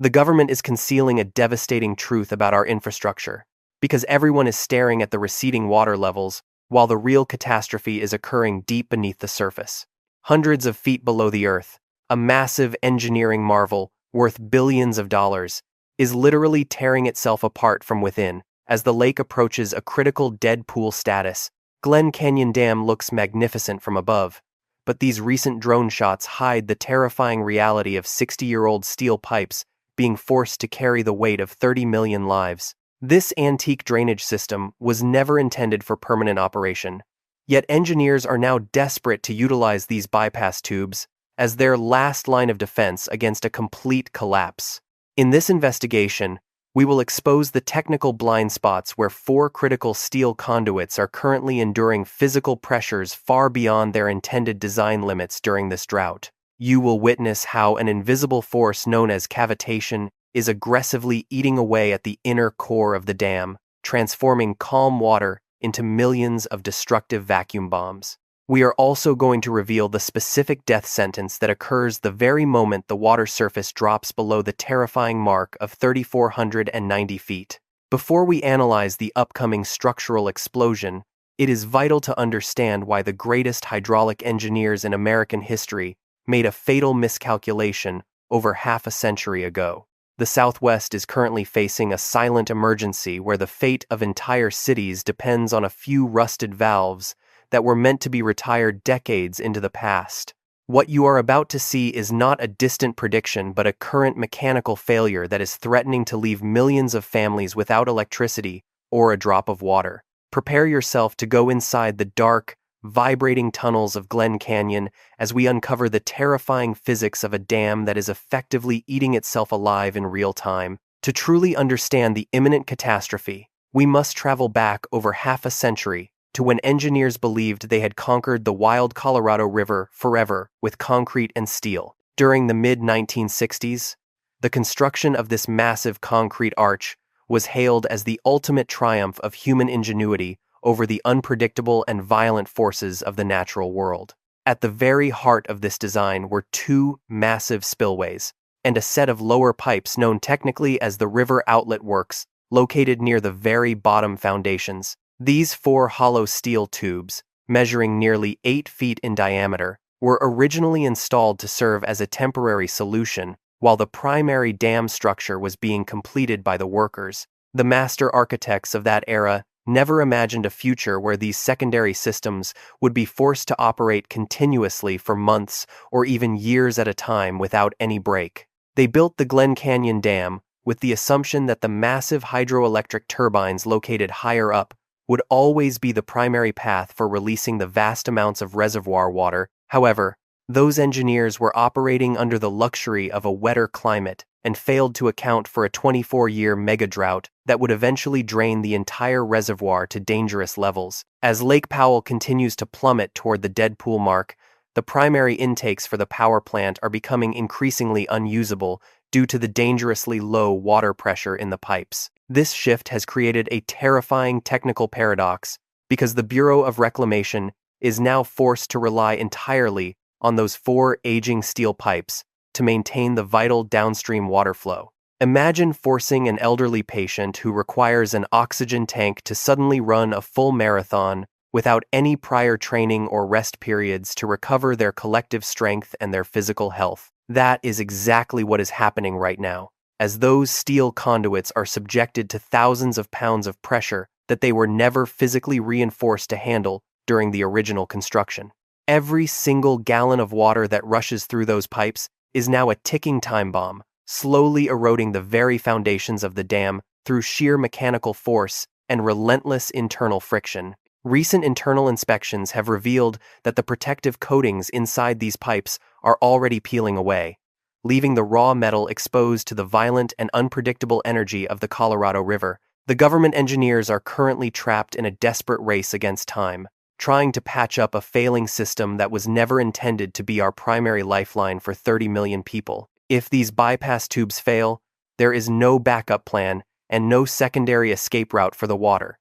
The government is concealing a devastating truth about our infrastructure, because everyone is staring at the receding water levels, while the real catastrophe is occurring deep beneath the surface. Hundreds of feet below the earth, a massive engineering marvel, worth billions of dollars, is literally tearing itself apart from within. As the lake approaches a critical deadpool status, Glen Canyon Dam looks magnificent from above, but these recent drone shots hide the terrifying reality of 60-year-old steel pipes being forced to carry the weight of 30 million lives. This antique drainage system was never intended for permanent operation, yet engineers are now desperate to utilize these bypass tubes as their last line of defense against a complete collapse. In this investigation, we will expose the technical blind spots where 4 critical steel conduits are currently enduring physical pressures far beyond their intended design limits during this drought. You will witness how an invisible force known as cavitation is aggressively eating away at the inner core of the dam, transforming calm water into millions of destructive vacuum bombs. We are also going to reveal the specific death sentence that occurs the very moment the water surface drops below the terrifying mark of 3,490 feet. Before we analyze the upcoming structural explosion, it is vital to understand why the greatest hydraulic engineers in American history made a fatal miscalculation over half a century ago. The Southwest is currently facing a silent emergency where the fate of entire cities depends on a few rusted valves that were meant to be retired decades into the past. What you are about to see is not a distant prediction but a current mechanical failure that is threatening to leave millions of families without electricity or a drop of water. Prepare yourself to go inside the dark, vibrating tunnels of Glen Canyon as we uncover the terrifying physics of a dam that is effectively eating itself alive in real time. To truly understand the imminent catastrophe, we must travel back over half a century to when engineers believed they had conquered the wild Colorado River forever with concrete and steel. During the mid-1960s, the construction of this massive concrete arch was hailed as the ultimate triumph of human ingenuity over the unpredictable and violent forces of the natural world. At the very heart of this design were 2 massive spillways and a set of lower pipes known technically as the river outlet works, located near the very bottom foundations. These 4 hollow steel tubes, measuring nearly 8 feet in diameter, were originally installed to serve as a temporary solution while the primary dam structure was being completed by the workers. The master architects of that era never imagined a future where these secondary systems would be forced to operate continuously for months or even years at a time without any break. They built the Glen Canyon Dam with the assumption that the massive hydroelectric turbines located higher up would always be the primary path for releasing the vast amounts of reservoir water. However, those engineers were operating under the luxury of a wetter climate and failed to account for a 24-year mega-drought that would eventually drain the entire reservoir to dangerous levels. As Lake Powell continues to plummet toward the deadpool mark, the primary intakes for the power plant are becoming increasingly unusable due to the dangerously low water pressure in the pipes. This shift has created a terrifying technical paradox because the Bureau of Reclamation is now forced to rely entirely on those 4 aging steel pipes to maintain the vital downstream water flow. Imagine forcing an elderly patient who requires an oxygen tank to suddenly run a full marathon without any prior training or rest periods to recover their collective strength and their physical health. That is exactly what is happening right now, as those steel conduits are subjected to thousands of pounds of pressure that they were never physically reinforced to handle during the original construction. Every single gallon of water that rushes through those pipes is now a ticking time bomb, slowly eroding the very foundations of the dam through sheer mechanical force and relentless internal friction. Recent internal inspections have revealed that the protective coatings inside these pipes are already peeling away, leaving the raw metal exposed to the violent and unpredictable energy of the Colorado River. The government engineers are currently trapped in a desperate race against time, trying to patch up a failing system that was never intended to be our primary lifeline for 30 million people. If these bypass tubes fail, there is no backup plan and no secondary escape route for the water,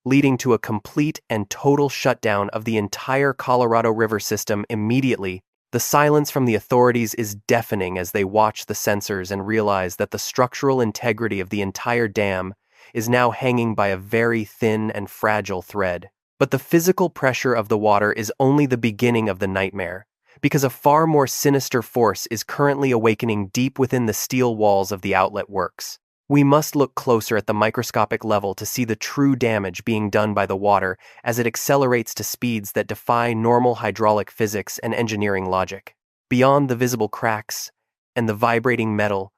leading to a complete and total shutdown of the entire Colorado River system immediately. The The silence from the authorities is deafening as they watch the sensors and realize that the structural integrity of the entire dam is now hanging by a very thin and fragile thread. But the physical pressure of the water is only the beginning of the nightmare, because a far more sinister force is currently awakening deep within the steel walls of the outlet works. We must look closer at the microscopic level to see the true damage being done by the water as it accelerates to speeds that defy normal hydraulic physics and engineering logic. Beyond the visible cracks and the vibrating metal,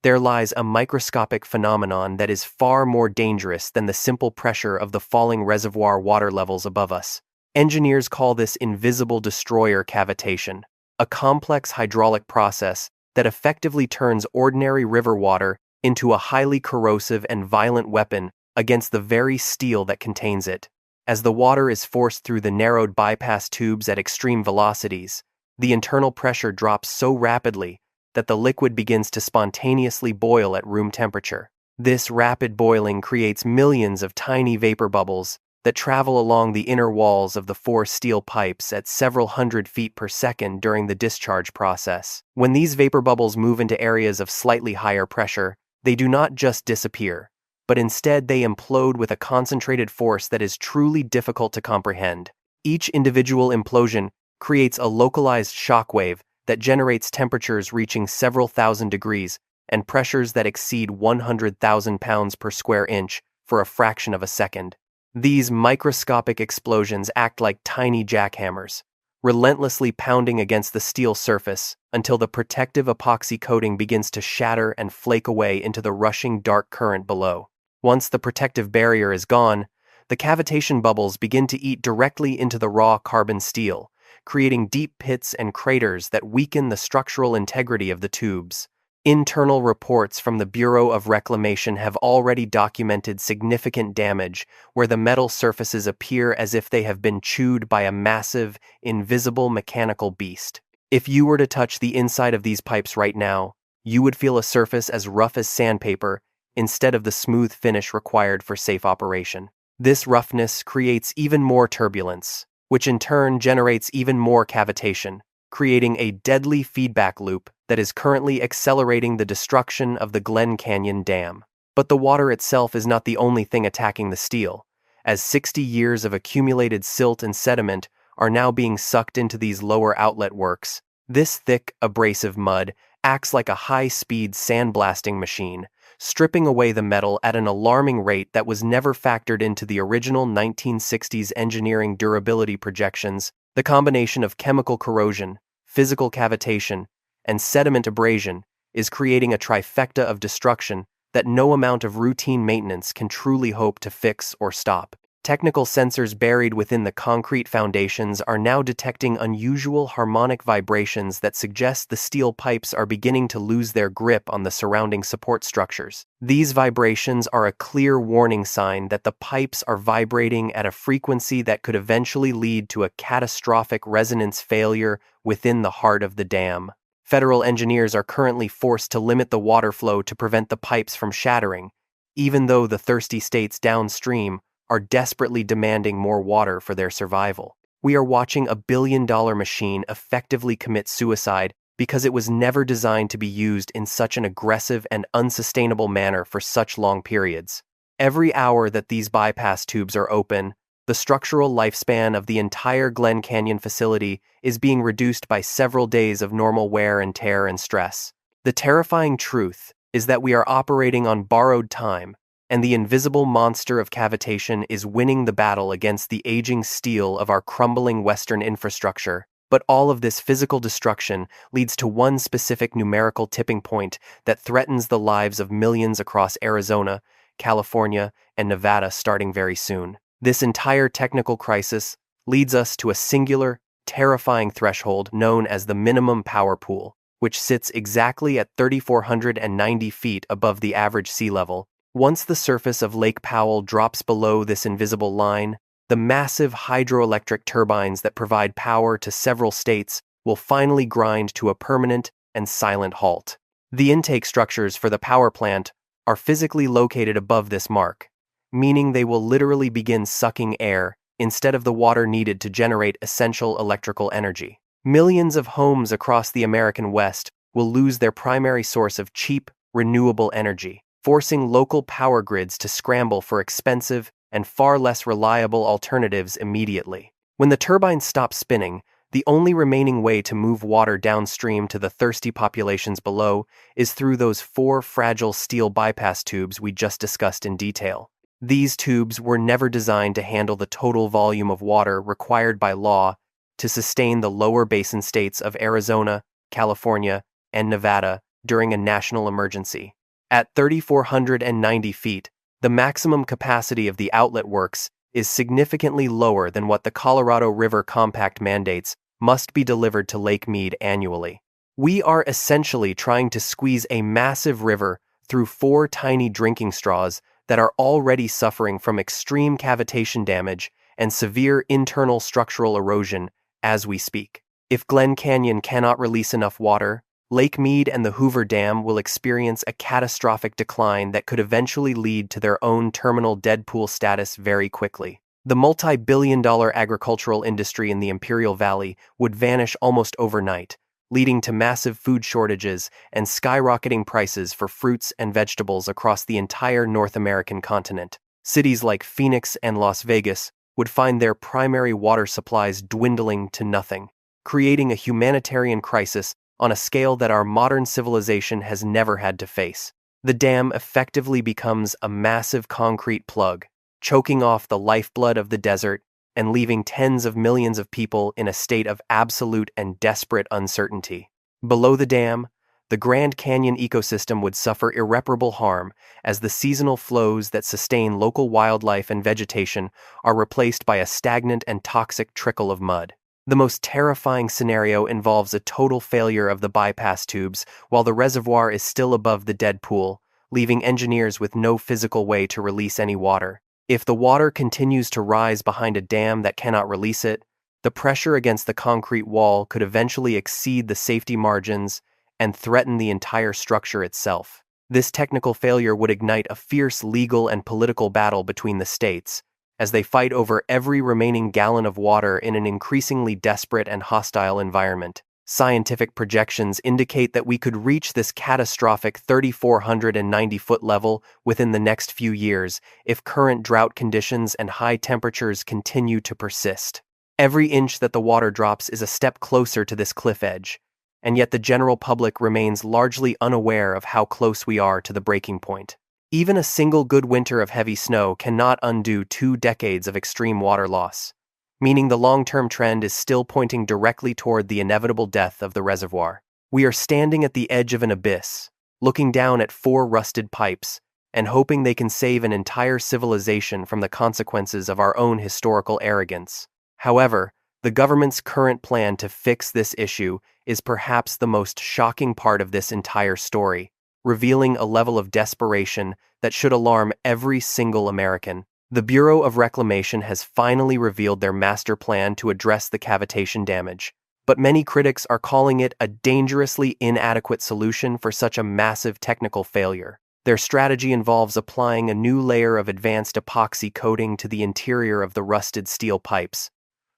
there lies a microscopic phenomenon that is far more dangerous than the simple pressure of the falling reservoir water levels above us. Engineers call this invisible destroyer cavitation, a complex hydraulic process that effectively turns ordinary river water into a highly corrosive and violent weapon against the very steel that contains it. As the water is forced through the narrowed bypass tubes at extreme velocities, the internal pressure drops so rapidly that the liquid begins to spontaneously boil at room temperature. This rapid boiling creates millions of tiny vapor bubbles that travel along the inner walls of the four steel pipes at several hundred feet per second during the discharge process. When these vapor bubbles move into areas of slightly higher pressure, they do not just disappear, but instead they implode with a concentrated force that is truly difficult to comprehend. Each individual implosion creates a localized shockwave that generates temperatures reaching several thousand degrees and pressures that exceed 100,000 pounds per square inch for a fraction of a second. These microscopic explosions act like tiny jackhammers, relentlessly pounding against the steel surface until the protective epoxy coating begins to shatter and flake away into the rushing dark current below. Once the protective barrier is gone, the cavitation bubbles begin to eat directly into the raw carbon steel, creating deep pits and craters that weaken the structural integrity of the tubes. Internal reports from the Bureau of Reclamation have already documented significant damage where the metal surfaces appear as if they have been chewed by a massive, invisible mechanical beast. If you were to touch the inside of these pipes right now, you would feel a surface as rough as sandpaper instead of the smooth finish required for safe operation. This roughness creates even more turbulence, which in turn generates even more cavitation, creating a deadly feedback loop that is currently accelerating the destruction of the Glen Canyon Dam. But the water itself is not the only thing attacking the steel, as 60 years of accumulated silt and sediment are now being sucked into these lower outlet works. This thick, abrasive mud acts like a high-speed sandblasting machine, stripping away the metal at an alarming rate that was never factored into the original 1960s engineering durability projections. The combination of chemical corrosion, physical cavitation, and sediment abrasion is creating a trifecta of destruction that no amount of routine maintenance can truly hope to fix or stop. Technical sensors buried within the concrete foundations are now detecting unusual harmonic vibrations that suggest the steel pipes are beginning to lose their grip on the surrounding support structures. These vibrations are a clear warning sign that the pipes are vibrating at a frequency that could eventually lead to a catastrophic resonance failure within the heart of the dam. Federal engineers are currently forced to limit the water flow to prevent the pipes from shattering, even though the thirsty states downstream are desperately demanding more water for their survival. We are watching a billion-dollar machine effectively commit suicide because it was never designed to be used in such an aggressive and unsustainable manner for such long periods. Every hour that these bypass tubes are open, the structural lifespan of the entire Glen Canyon facility is being reduced by several days of normal wear and tear and stress. The terrifying truth is that we are operating on borrowed time, and the invisible monster of cavitation is winning the battle against the aging steel of our crumbling Western infrastructure. But all of this physical destruction leads to one specific numerical tipping point that threatens the lives of millions across Arizona, California, and Nevada starting very soon. This entire technical crisis leads us to a singular, terrifying threshold known as the minimum power pool, which sits exactly at 3,490 feet above the average sea level. Once the surface of Lake Powell drops below this invisible line, the massive hydroelectric turbines that provide power to several states will finally grind to a permanent and silent halt. The intake structures for the power plant are physically located above this mark, meaning they will literally begin sucking air instead of the water needed to generate essential electrical energy. Millions of homes across the American West will lose their primary source of cheap, renewable energy, forcing local power grids to scramble for expensive and far less reliable alternatives immediately. When the turbines stop spinning, the only remaining way to move water downstream to the thirsty populations below is through those 4 fragile steel bypass tubes we just discussed in detail. These tubes were never designed to handle the total volume of water required by law to sustain the lower basin states of Arizona, California, and Nevada during a national emergency. At 3,490 feet, the maximum capacity of the outlet works is significantly lower than what the Colorado River Compact mandates must be delivered to Lake Mead annually. We are essentially trying to squeeze a massive river through 4 tiny drinking straws that are already suffering from extreme cavitation damage and severe internal structural erosion as we speak. If Glen Canyon cannot release enough water, Lake Mead and the Hoover Dam will experience a catastrophic decline that could eventually lead to their own terminal deadpool status very quickly. The multi-billion-dollar agricultural industry in the Imperial Valley would vanish almost overnight, leading to massive food shortages and skyrocketing prices for fruits and vegetables across the entire North American continent. Cities like Phoenix and Las Vegas would find their primary water supplies dwindling to nothing, creating a humanitarian crisis on a scale that our modern civilization has never had to face. The dam effectively becomes a massive concrete plug, choking off the lifeblood of the desert and leaving tens of millions of people in a state of absolute and desperate uncertainty. Below the dam, the Grand Canyon ecosystem would suffer irreparable harm as the seasonal flows that sustain local wildlife and vegetation are replaced by a stagnant and toxic trickle of mud. The most terrifying scenario involves a total failure of the bypass tubes while the reservoir is still above the deadpool, leaving engineers with no physical way to release any water. If the water continues to rise behind a dam that cannot release it, the pressure against the concrete wall could eventually exceed the safety margins and threaten the entire structure itself. This technical failure would ignite a fierce legal and political battle between the states, as they fight over every remaining gallon of water in an increasingly desperate and hostile environment. Scientific projections indicate that we could reach this catastrophic 3,490-foot level within the next few years if current drought conditions and high temperatures continue to persist. Every inch that the water drops is a step closer to this cliff edge, and yet the general public remains largely unaware of how close we are to the breaking point. Even a single good winter of heavy snow cannot undo 2 decades of extreme water loss, meaning the long-term trend is still pointing directly toward the inevitable death of the reservoir. We are standing at the edge of an abyss, looking down at 4 rusted pipes, and hoping they can save an entire civilization from the consequences of our own historical arrogance. However, the government's current plan to fix this issue is perhaps the most shocking part of this entire story, revealing a level of desperation that should alarm every single American. The Bureau of Reclamation has finally revealed their master plan to address the cavitation damage, but many critics are calling it a dangerously inadequate solution for such a massive technical failure. Their strategy involves applying a new layer of advanced epoxy coating to the interior of the rusted steel pipes,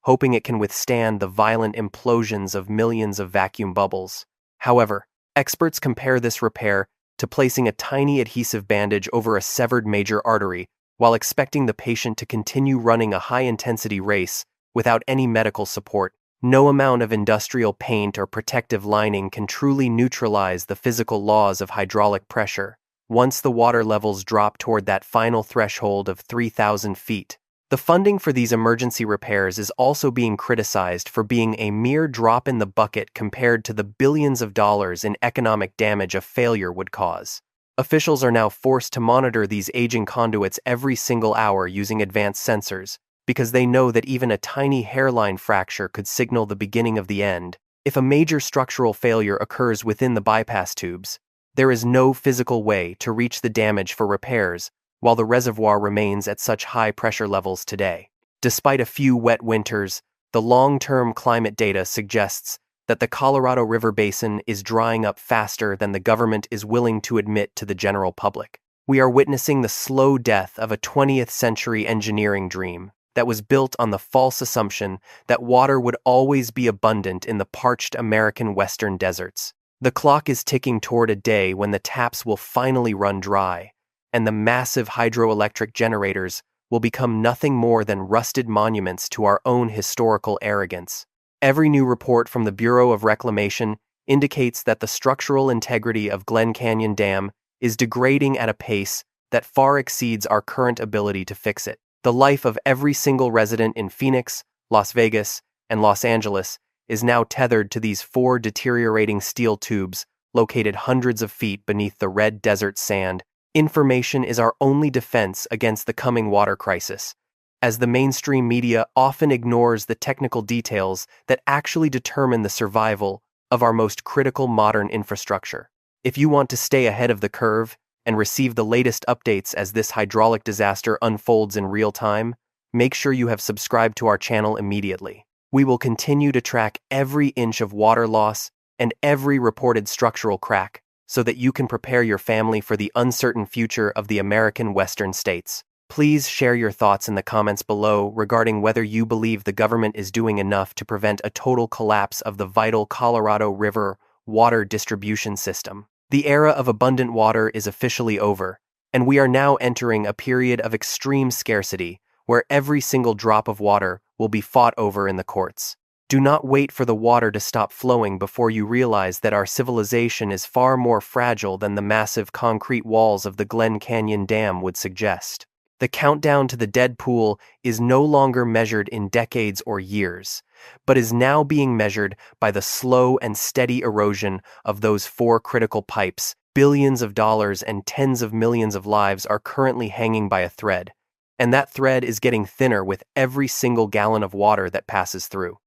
hoping it can withstand the violent implosions of millions of vacuum bubbles. However, experts compare this repair to placing a tiny adhesive bandage over a severed major artery while expecting the patient to continue running a high-intensity race without any medical support. No amount of industrial paint or protective lining can truly neutralize the physical laws of hydraulic pressure once the water levels drop toward that final threshold of 3,000 feet. The funding for these emergency repairs is also being criticized for being a mere drop in the bucket compared to the billions of dollars in economic damage a failure would cause. Officials are now forced to monitor these aging conduits every single hour using advanced sensors, because they know that even a tiny hairline fracture could signal the beginning of the end. If a major structural failure occurs within the bypass tubes, there is no physical way to reach the damage for repairs while the reservoir remains at such high pressure levels today. Despite a few wet winters, the long-term climate data suggests that the Colorado River Basin is drying up faster than the government is willing to admit to the general public. We are witnessing the slow death of a 20th century engineering dream that was built on the false assumption that water would always be abundant in the parched American western deserts. The clock is ticking toward a day when the taps will finally run dry, and the massive hydroelectric generators will become nothing more than rusted monuments to our own historical arrogance. Every new report from the Bureau of Reclamation indicates that the structural integrity of Glen Canyon Dam is degrading at a pace that far exceeds our current ability to fix it. The life of every single resident in Phoenix, Las Vegas, and Los Angeles is now tethered to these 4 deteriorating steel tubes located hundreds of feet beneath the red desert sand. Information is our only defense against the coming water crisis, as the mainstream media often ignores the technical details that actually determine the survival of our most critical modern infrastructure. If you want to stay ahead of the curve and receive the latest updates as this hydraulic disaster unfolds in real time, make sure you have subscribed to our channel immediately. We will continue to track every inch of water loss and every reported structural crack, so that you can prepare your family for the uncertain future of the American Western states. Please share your thoughts in the comments below regarding whether you believe the government is doing enough to prevent a total collapse of the vital Colorado River water distribution system. The era of abundant water is officially over, and we are now entering a period of extreme scarcity where every single drop of water will be fought over in the courts. Do not wait for the water to stop flowing before you realize that our civilization is far more fragile than the massive concrete walls of the Glen Canyon Dam would suggest. The countdown to the deadpool is no longer measured in decades or years, but is now being measured by the slow and steady erosion of those 4 critical pipes. Billions of dollars and tens of millions of lives are currently hanging by a thread, and that thread is getting thinner with every single gallon of water that passes through.